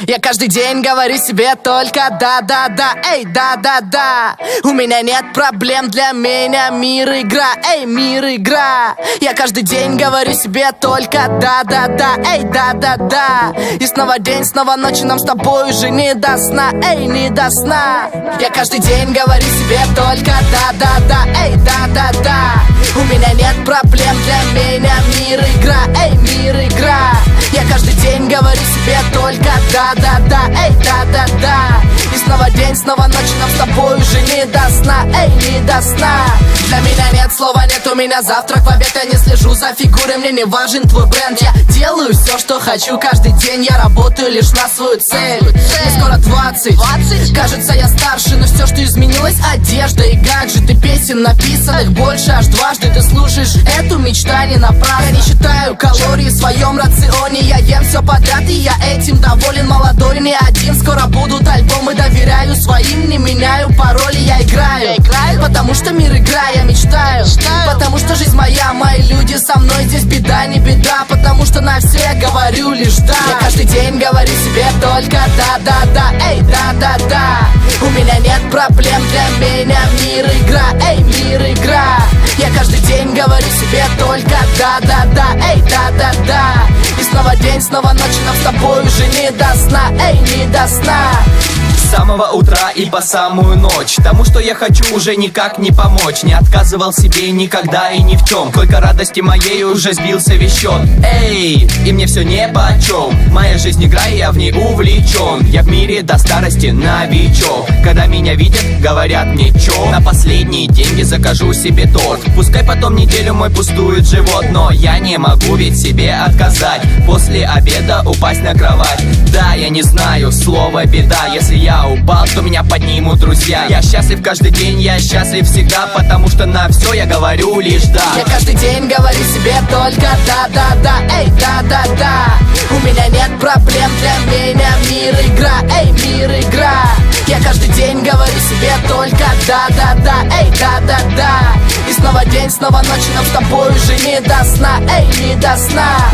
Я каждый день говорю себе только да-да-да, эй, да-да-да. У меня нет проблем, для меня мир игра, эй, мир игра. Я каждый день говорю себе только да-да-да, эй, да-да-да. И снова день, снова ночь, нам с тобой уже не до сна, эй, не до сна. Я каждый день говорю себе только да-да-да, эй, да-да-да. У меня нет проблем, для меня мир игра, эй, мир игра. Я каждый день говорю себе только да-да-да, эй, да-да-да. И снова день, снова ночь, нам с тобой уже не до сна, эй, не до сна. Для меня нет слова, нет у меня завтрак в обед. Я не слежу за фигурой, мне не важен твой бренд. Я делаю все, что хочу каждый день. Я работаю лишь на свою цель. Мне скоро 20, кажется я старше. Но все, что изменилось, одежда и гаджеты. Песен написанных больше аж дважды. Ты слушаешь эту мечтание напрасно. Я не считаю калории в своем рационе. Я ем все подряд и я этим доволен. Молодой не один, скоро будут альбомы. Доверяю своим, не меняю пароли. Я играю, потому что мир игра, я мечтаю. Потому что жизнь моя, мои люди со мной. Здесь беда, не беда, потому что на все я говорю лишь да. Я каждый день говорю себе только да-да-да, эй, да-да-да. У меня нет проблем, для меня мир игра, эй, мир игра. Я каждый день говорю себе только да-да-да, эй, да-да-да. И снова день, снова ночь, нам с тобой уже не до сна, эй, не до сна. С самого утра и по самую ночь тому, что я хочу, уже никак не помочь. Не отказывал себе никогда и ни в чем. Только радости моей уже сбился весь счет. Эй, и мне все нипочем. Моя жизнь игра, и я в ней увлечен. Я в мире до старости новичок. Когда меня видят, говорят мне чё. На последние деньги закажу себе торт. Пускай потом неделю мой пустует живот, но я не могу ведь себе отказать. После обеда упасть на кровать. Да, я не знаю, слово беда. Если я упал, то меня поднимут друзья. Я счастлив каждый день, я счастлив всегда, потому что на все я говорю лишь да. Я каждый день говорю себе только да-да-да, эй, да-да-да. У меня нет проблем, для меня мир игра, эй, мир игра. Я каждый день говорю себе только да-да-да, эй, да-да-да. И снова день, снова ночь, нам с тобой уже не до сна, эй, не до сна.